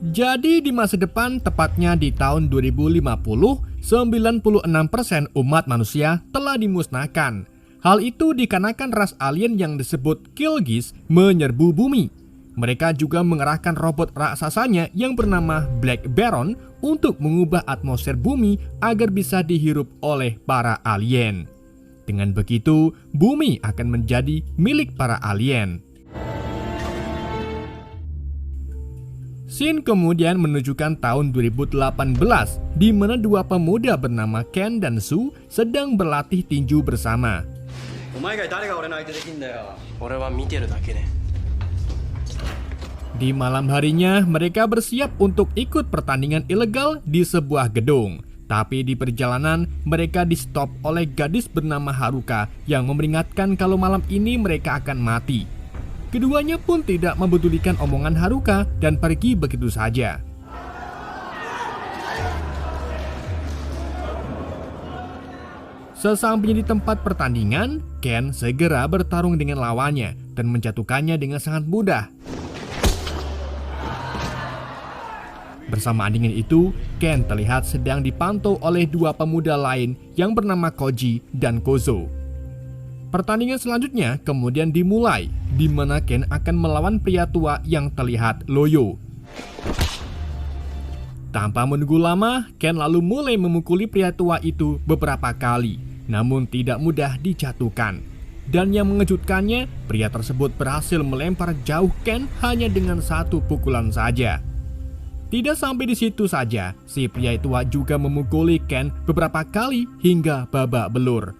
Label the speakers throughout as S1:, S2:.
S1: Jadi di masa depan, tepatnya di tahun 2050, 96% umat manusia telah dimusnahkan. Hal itu dikarenakan ras alien yang disebut Kylgis menyerbu bumi. Mereka juga mengerahkan robot raksasanya yang bernama Black Baron untuk mengubah atmosfer bumi agar bisa dihirup oleh para alien. Dengan begitu, bumi akan menjadi milik para alien. Scene kemudian menunjukkan tahun 2018, di mana dua pemuda bernama Ken dan Sue sedang berlatih tinju bersama. Di malam harinya, mereka bersiap untuk ikut pertandingan ilegal di sebuah gedung. Tapi di perjalanan, mereka di-stop oleh gadis bernama Haruka yang memperingatkan kalau malam ini mereka akan mati. Keduanya pun tidak mempedulikan omongan Haruka dan pergi begitu saja. Sesampainya di tempat pertandingan, Ken segera bertarung dengan lawannya dan menjatuhkannya dengan sangat mudah. Bersamaan dengan itu, Ken terlihat sedang dipantau oleh dua pemuda lain yang bernama Koji dan Kozo. Pertandingan selanjutnya kemudian dimulai, di mana Ken akan melawan pria tua yang terlihat loyo. Tanpa menunggu lama, Ken lalu mulai memukuli pria tua itu beberapa kali, namun tidak mudah dijatuhkan. Dan yang mengejutkannya, pria tersebut berhasil melempar jauh Ken hanya dengan satu pukulan saja. Tidak sampai di situ saja, si pria tua juga memukuli Ken beberapa kali hingga babak belur.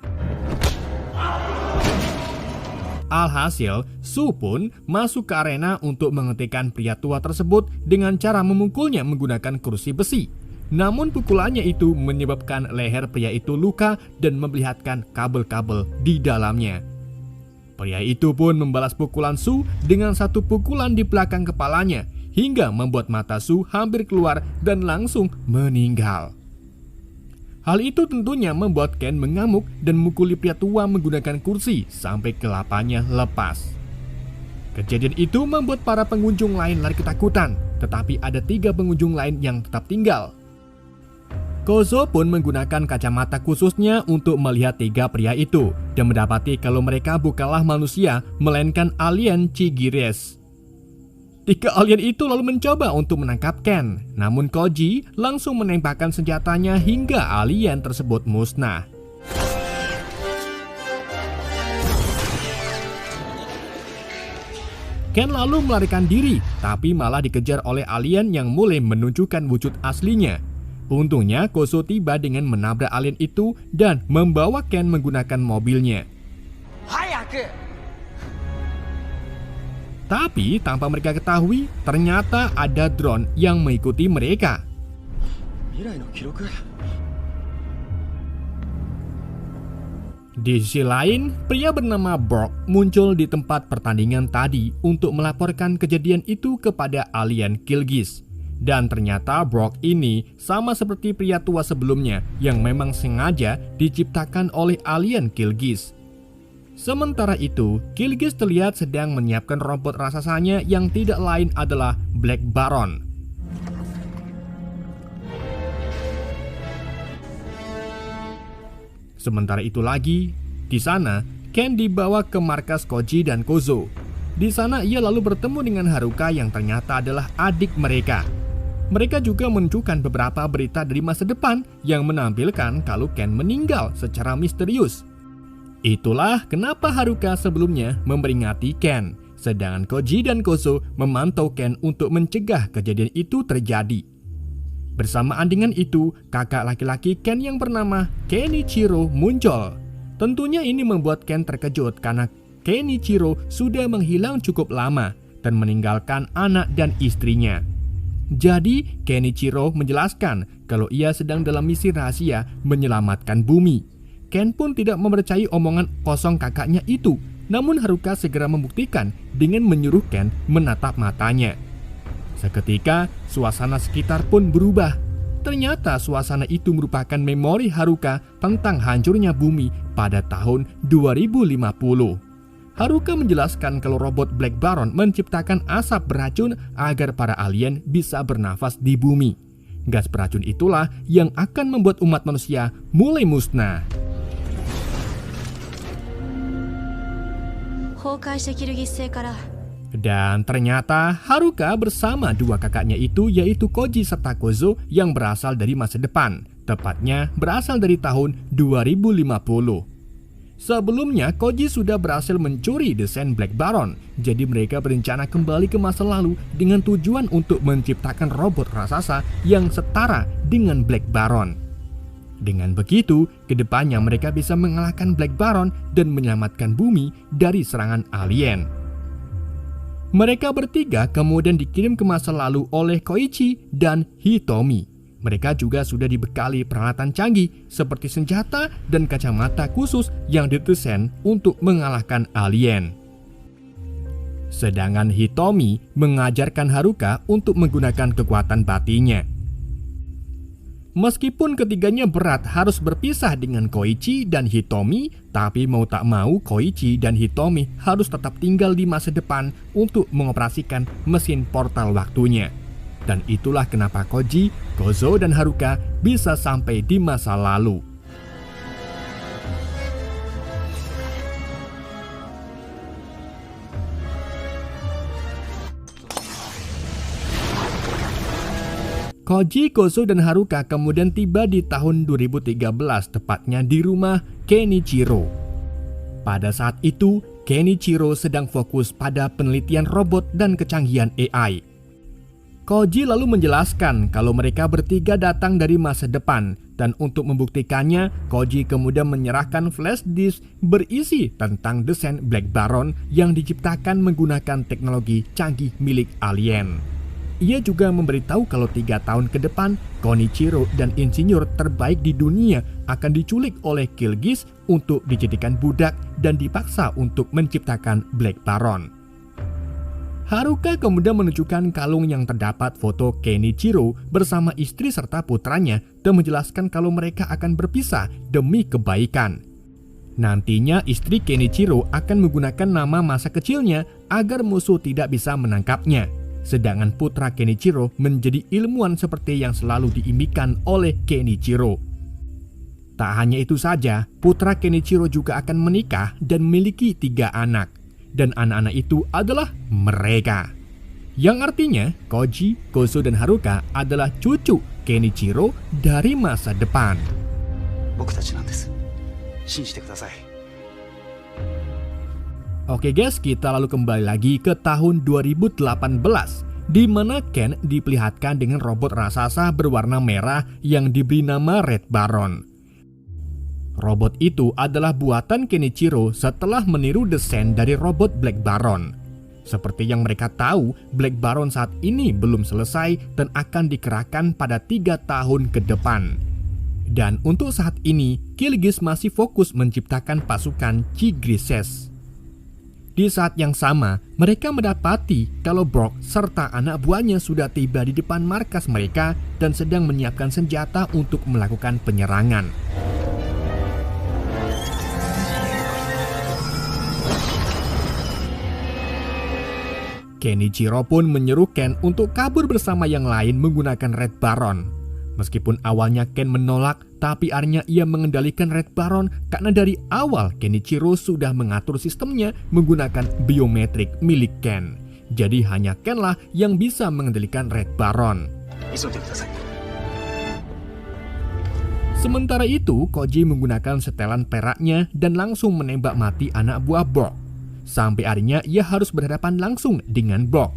S1: Alhasil, Sue pun masuk ke arena untuk menghentikan pria tua tersebut dengan cara memukulnya menggunakan kursi besi. Namun pukulannya itu menyebabkan leher pria itu luka dan memperlihatkan kabel-kabel di dalamnya. Pria itu pun membalas pukulan Sue dengan satu pukulan di belakang kepalanya, hingga membuat mata Sue hampir keluar dan langsung meninggal. Hal itu tentunya membuat Ken mengamuk dan memukuli pria tua menggunakan kursi sampai kelapanya lepas. Kejadian itu membuat para pengunjung lain lari ketakutan, tetapi ada 3 pengunjung lain yang tetap tinggal. Kozo pun menggunakan kacamata khususnya untuk melihat 3 pria itu dan mendapati kalau mereka bukanlah manusia, melainkan alien Chigires. 3 alien itu lalu mencoba untuk menangkap Ken, namun Koji langsung menembakkan senjatanya hingga alien tersebut musnah. Ken lalu melarikan diri, tapi malah dikejar oleh alien yang mulai menunjukkan wujud aslinya. Untungnya Kozo tiba dengan menabrak alien itu dan membawa Ken menggunakan mobilnya. Tapi tanpa mereka ketahui, ternyata ada drone yang mengikuti mereka. Di sisi lain, pria bernama Brock muncul di tempat pertandingan tadi untuk melaporkan kejadian itu kepada alien Kylgis. Dan ternyata Brock ini sama seperti pria tua sebelumnya yang memang sengaja diciptakan oleh alien Kylgis. Sementara itu, Kylgis terlihat sedang menyiapkan robot raksasanya yang tidak lain adalah Black Baron. Sementara itu lagi, di sana Ken dibawa ke markas Koji dan Kozo. Di sana ia lalu bertemu dengan Haruka yang ternyata adalah adik mereka. Mereka juga menunjukkan beberapa berita dari masa depan yang menampilkan kalau Ken meninggal secara misterius. Itulah kenapa Haruka sebelumnya memperingati Ken, sedangkan Koji dan Kozo memantau Ken untuk mencegah kejadian itu terjadi. Bersamaan dengan itu, kakak laki-laki Ken yang bernama Kenichiro muncul. Tentunya ini membuat Ken terkejut karena Kenichiro sudah menghilang cukup lama dan meninggalkan anak dan istrinya. Jadi, Kenichiro menjelaskan kalau ia sedang dalam misi rahasia menyelamatkan bumi. Ken pun tidak mempercayai omongan kosong kakaknya itu, namun Haruka segera membuktikan dengan menyuruh Ken menatap matanya. Seketika, suasana sekitar pun berubah. Ternyata suasana itu merupakan memori Haruka tentang hancurnya bumi pada tahun 2050. Haruka menjelaskan kalau robot Black Baron menciptakan asap beracun agar para alien bisa bernafas di bumi. Gas beracun itulah yang akan membuat umat manusia mulai musnah. Dan ternyata Haruka bersama dua kakaknya itu, yaitu Koji serta Kozo, yang berasal dari masa depan. Tepatnya berasal dari tahun 2050. Sebelumnya, Koji sudah berhasil mencuri desain Black Baron. Jadi mereka berencana kembali ke masa lalu dengan tujuan untuk menciptakan robot raksasa yang setara dengan Black Baron. Dengan begitu, kedepannya mereka bisa mengalahkan Black Baron dan menyelamatkan bumi dari serangan alien. Mereka bertiga kemudian dikirim ke masa lalu oleh Koichi dan Hitomi. Mereka juga sudah dibekali peralatan canggih seperti senjata dan kacamata khusus yang didesain untuk mengalahkan alien. Sedangkan Hitomi mengajarkan Haruka untuk menggunakan kekuatan batinnya. Meskipun ketiganya berat harus berpisah dengan Koichi dan Hitomi, tapi mau tak mau Koichi dan Hitomi harus tetap tinggal di masa depan untuk mengoperasikan mesin portal waktunya. Dan itulah kenapa Koji, Kozo, dan Haruka bisa sampai di masa lalu. Koji, Kozo, dan Haruka kemudian tiba di tahun 2013, tepatnya di rumah Kenichiro. Pada saat itu, Kenichiro sedang fokus pada penelitian robot dan kecanggihan AI. Koji lalu menjelaskan kalau mereka bertiga datang dari masa depan, dan untuk membuktikannya, Koji kemudian menyerahkan flash disk berisi tentang desain Black Baron yang diciptakan menggunakan teknologi canggih milik alien. Ia juga memberitahu kalau 3 tahun ke depan, Konichiro dan insinyur terbaik di dunia akan diculik oleh Killgiz untuk dijadikan budak dan dipaksa untuk menciptakan Black Baron. Haruka kemudian menunjukkan kalung yang terdapat foto Kenichiro bersama istri serta putranya dan menjelaskan kalau mereka akan berpisah demi kebaikan. Nantinya istri Kenichiro akan menggunakan nama masa kecilnya agar musuh tidak bisa menangkapnya. Sedangkan putra Kenichiro menjadi ilmuwan seperti yang selalu diimpikan oleh Kenichiro. Tak hanya itu saja, putra Kenichiro juga akan menikah dan memiliki 3 anak. Dan anak-anak itu adalah mereka. Yang artinya Koji, Kozo, dan Haruka adalah cucu Kenichiro dari masa depan. Oke guys, kita lalu kembali lagi ke tahun 2018, di mana Ken diperlihatkan dengan robot raksasa berwarna merah yang diberi nama Red Baron. Robot itu adalah buatan Kenichiro setelah meniru desain dari robot Black Baron. Seperti yang mereka tahu, Black Baron saat ini belum selesai dan akan dikerahkan pada 3 tahun ke depan. Dan untuk saat ini, Killgiz masih fokus menciptakan pasukan Chigrises. Di saat yang sama, mereka mendapati kalau Brock serta anak buahnya sudah tiba di depan markas mereka dan sedang menyiapkan senjata untuk melakukan penyerangan. Kenichiro pun menyuruh Ken untuk kabur bersama yang lain menggunakan Red Baron. Meskipun awalnya Ken menolak, tapi akhirnya ia mengendalikan Red Baron karena dari awal Kenichiro sudah mengatur sistemnya menggunakan biometrik milik Ken. Jadi hanya Ken lah yang bisa mengendalikan Red Baron. Sementara itu, Koji menggunakan setelan peraknya dan langsung menembak mati anak buah Brock. Sampai akhirnya ia harus berhadapan langsung dengan Brock.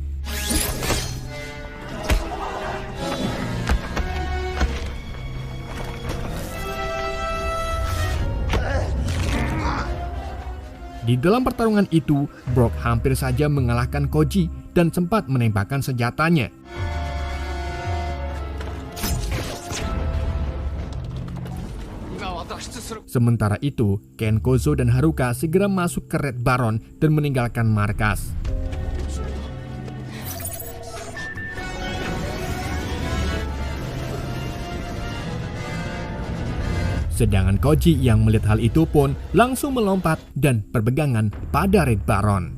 S1: Di dalam pertarungan itu, Brock hampir saja mengalahkan Koji dan sempat menembakkan senjatanya. Sementara itu, Ken, Kozo, dan Haruka segera masuk ke Red Baron dan meninggalkan markas. Sedangkan Koji yang melihat hal itu pun langsung melompat dan berpegangan pada Red Baron.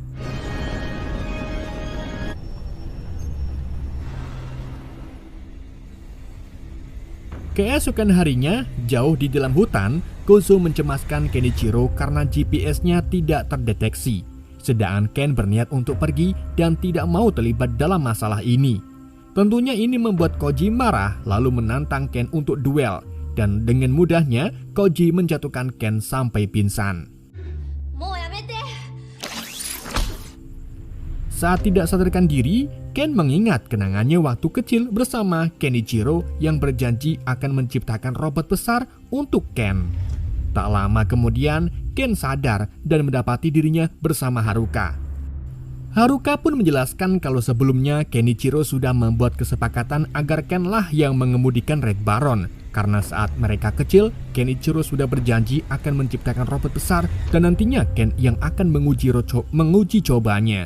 S1: Keesokan harinya, jauh di dalam hutan, Kozo mencemaskan Kenichiro karena GPS-nya tidak terdeteksi. Sedangkan Ken berniat untuk pergi dan tidak mau terlibat dalam masalah ini. Tentunya ini membuat Koji marah lalu menantang Ken untuk duel. Dan dengan mudahnya, Koji menjatuhkan Ken sampai pingsan. Saat tidak sadarkan diri, Ken mengingat kenangannya waktu kecil bersama Kenichiro yang berjanji akan menciptakan robot besar untuk Ken. Tak lama kemudian, Ken sadar dan mendapati dirinya bersama Haruka. Haruka pun menjelaskan kalau sebelumnya Kenichiro sudah membuat kesepakatan agar Ken lah yang mengemudikan Red Baron. Karena saat mereka kecil, Kenichiro sudah berjanji akan menciptakan robot besar dan nantinya Ken yang akan menguji cobanya.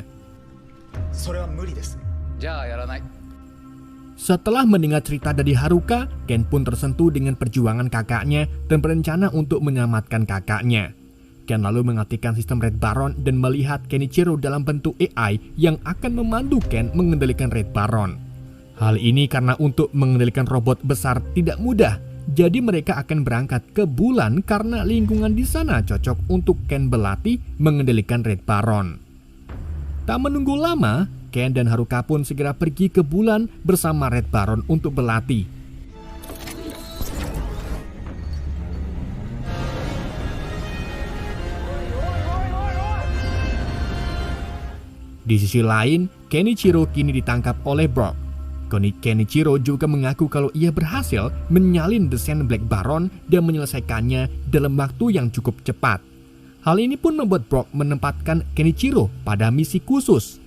S1: Setelah mendengar cerita dari Haruka, Ken pun tersentuh dengan perjuangan kakaknya dan berencana untuk menyelamatkan kakaknya. Ken lalu mengasihkan sistem Red Baron dan melihat Kenichiro dalam bentuk AI yang akan memandu Ken mengendalikan Red Baron. Hal ini karena untuk mengendalikan robot besar tidak mudah, jadi mereka akan berangkat ke bulan karena lingkungan di sana cocok untuk Ken berlatih mengendalikan Red Baron. Tak menunggu lama, Ken dan Haruka pun segera pergi ke bulan bersama Red Baron untuk berlatih. Di sisi lain, Kenichiro kini ditangkap oleh Brock. Kenichiro juga mengaku kalau ia berhasil menyalin desain Black Baron dan menyelesaikannya dalam waktu yang cukup cepat. Hal ini pun membuat Brock menempatkan Kenichiro pada misi khusus.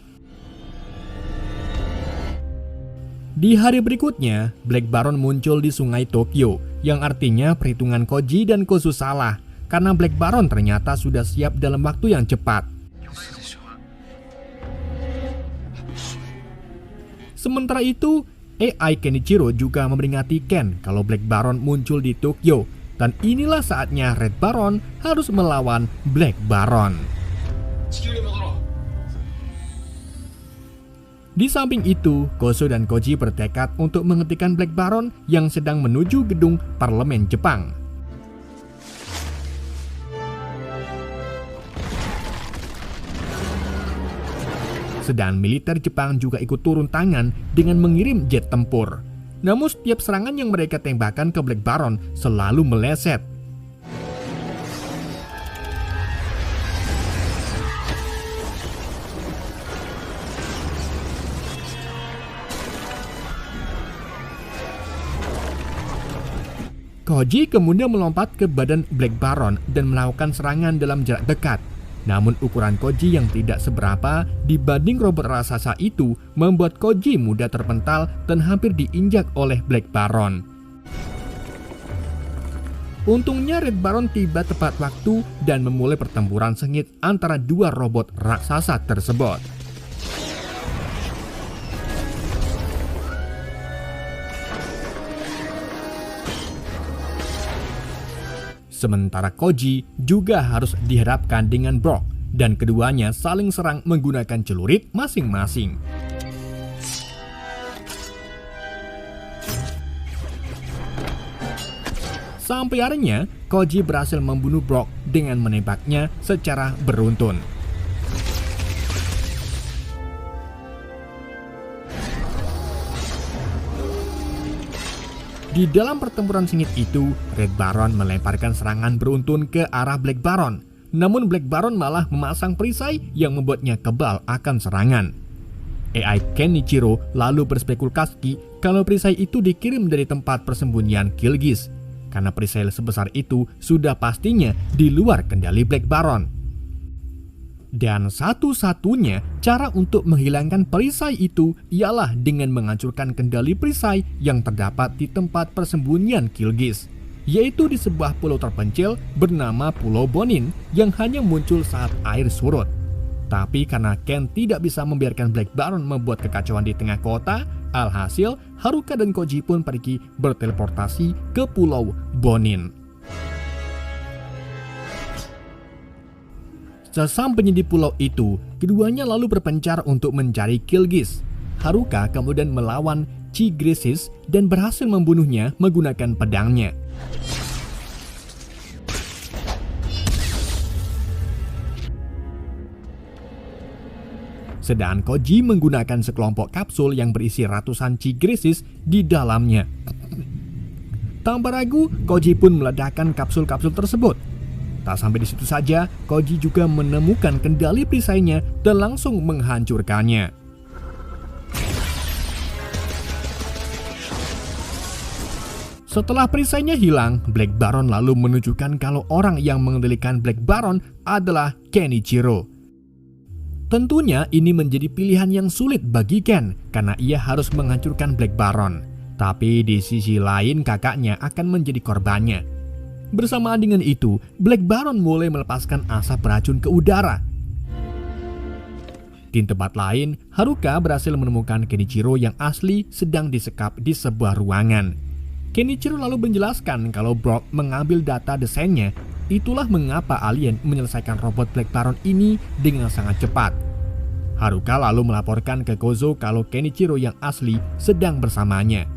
S1: Di hari berikutnya, Black Baron muncul di sungai Tokyo, yang artinya perhitungan Koji dan Kozo salah, karena Black Baron ternyata sudah siap dalam waktu yang cepat. Sementara itu, AI Kenichiro juga memperingati Ken kalau Black Baron muncul di Tokyo, dan inilah saatnya Red Baron harus melawan Black Baron. Di samping itu, Kozo dan Koji bertekad untuk menghentikan Black Baron yang sedang menuju gedung parlemen Jepang. Sedang militer Jepang juga ikut turun tangan dengan mengirim jet tempur. Namun setiap serangan yang mereka tembakkan ke Black Baron selalu meleset. Koji kemudian melompat ke badan Black Baron dan melakukan serangan dalam jarak dekat. Namun ukuran Koji yang tidak seberapa dibanding robot raksasa itu membuat Koji mudah terpental dan hampir diinjak oleh Black Baron. Untungnya Red Baron tiba tepat waktu dan memulai pertempuran sengit antara dua robot raksasa tersebut. Sementara Koji juga harus dihadapkan dengan Brock dan keduanya saling serang menggunakan celurit masing-masing. Sampai akhirnya Koji berhasil membunuh Brock dengan menembaknya secara beruntun. Di dalam pertempuran sengit itu, Red Baron melemparkan serangan beruntun ke arah Black Baron. Namun Black Baron malah memasang perisai yang membuatnya kebal akan serangan. AI Kenichiro lalu berspekulasi kalau perisai itu dikirim dari tempat persembunyian Killgiz. Karena perisai sebesar itu sudah pastinya di luar kendali Black Baron. Dan satu-satunya cara untuk menghilangkan perisai itu ialah dengan menghancurkan kendali perisai yang terdapat di tempat persembunyian Killgiz, yaitu di sebuah pulau terpencil bernama Pulau Bonin yang hanya muncul saat air surut. Tapi karena Ken tidak bisa membiarkan Black Baron membuat kekacauan di tengah kota, alhasil Haruka dan Koji pun pergi berteleportasi ke Pulau Bonin. Sesampainya di pulau itu, keduanya lalu berpencar untuk mencari Kylgis. Haruka kemudian melawan Chigrisis dan berhasil membunuhnya menggunakan pedangnya. Sedangkan Koji menggunakan sekelompok kapsul yang berisi ratusan Chigrisis di dalamnya. Tanpa ragu, Koji pun meledakkan kapsul-kapsul tersebut. Tak sampai di situ saja, Koji juga menemukan kendali perisainya dan langsung menghancurkannya. Setelah perisainya hilang, Black Baron lalu menunjukkan kalau orang yang mengendalikan Black Baron adalah Kenichiro. Tentunya ini menjadi pilihan yang sulit bagi Ken karena ia harus menghancurkan Black Baron. Tapi di sisi lain kakaknya akan menjadi korbannya. Bersamaan dengan itu, Black Baron mulai melepaskan asap beracun ke udara. Di tempat lain, Haruka berhasil menemukan Kenichiro yang asli sedang disekap di sebuah ruangan. Kenichiro lalu menjelaskan kalau Brock mengambil data desainnya. Itulah mengapa alien menyelesaikan robot Black Baron ini dengan sangat cepat. Haruka lalu melaporkan ke Kozo kalau Kenichiro yang asli sedang bersamanya.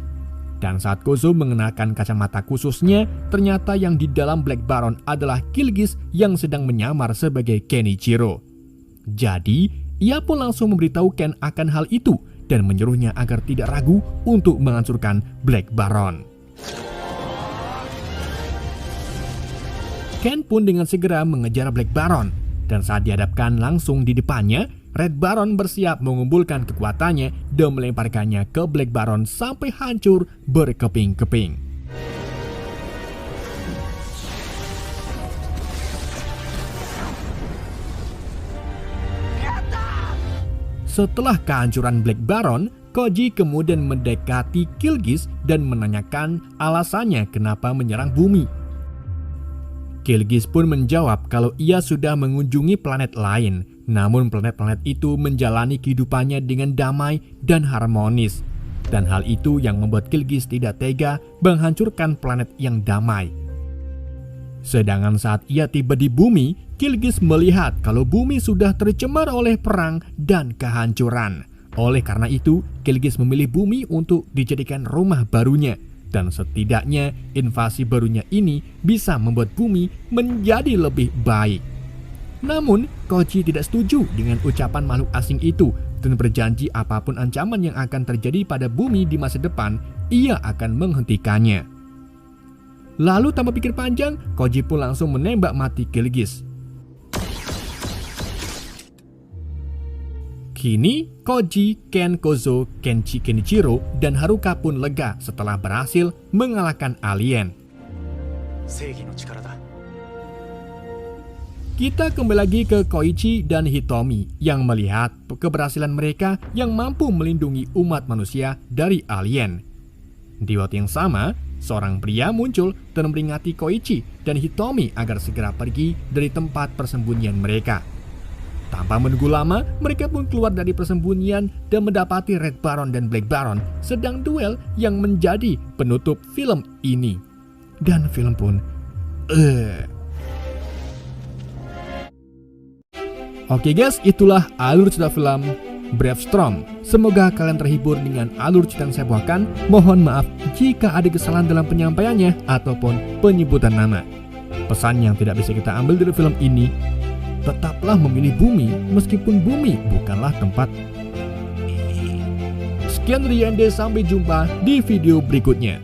S1: Dan saat Kozo mengenakan kacamata khususnya, ternyata yang di dalam Black Baron adalah Kylgis yang sedang menyamar sebagai Kenichiro. Jadi, ia pun langsung memberitahu Ken akan hal itu dan menyuruhnya agar tidak ragu untuk menghancurkan Black Baron. Ken pun dengan segera mengejar Black Baron, dan saat dihadapkan langsung di depannya, Red Baron bersiap mengumpulkan kekuatannya dan melemparkannya ke Black Baron sampai hancur berkeping-keping. Setelah kehancuran Black Baron, Koji kemudian mendekati Kylgis dan menanyakan alasannya kenapa menyerang bumi. Kylgis pun menjawab kalau ia sudah mengunjungi planet lain, namun planet-planet itu menjalani kehidupannya dengan damai dan harmonis. Dan hal itu yang membuat Kylgis tidak tega menghancurkan planet yang damai. Sedangkan saat ia tiba di bumi, Kylgis melihat kalau bumi sudah tercemar oleh perang dan kehancuran. Oleh karena itu, Kylgis memilih bumi untuk dijadikan rumah barunya. Dan setidaknya invasi barunya ini bisa membuat bumi menjadi lebih baik. Namun, Koji tidak setuju dengan ucapan makhluk asing itu dan berjanji apapun ancaman yang akan terjadi pada bumi di masa depan, ia akan menghentikannya. Lalu tanpa pikir panjang, Koji pun langsung menembak mati Kylgis. Kini, Koji, Ken, Kozo, Kenshi, Kenichiro, dan Haruka pun lega setelah berhasil mengalahkan alien. Kita kembali lagi ke Koichi dan Hitomi yang melihat keberhasilan mereka yang mampu melindungi umat manusia dari alien. Di waktu yang sama, seorang pria muncul dan memperingati Koichi dan Hitomi agar segera pergi dari tempat persembunyian mereka. Tanpa menunggu lama, mereka pun keluar dari persembunyian dan mendapati Red Baron dan Black Baron sedang duel yang menjadi penutup film ini. Dan film pun Oke guys, itulah alur cerita film Brave Storm. Semoga kalian terhibur dengan alur cerita yang saya bawakan. Mohon maaf jika ada kesalahan dalam penyampaiannya ataupun penyebutan nama. Pesan yang tidak bisa kita ambil dari film ini: tetaplah memilih bumi meskipun bumi bukanlah tempat. Sekian dari Yende, sampai jumpa di video berikutnya.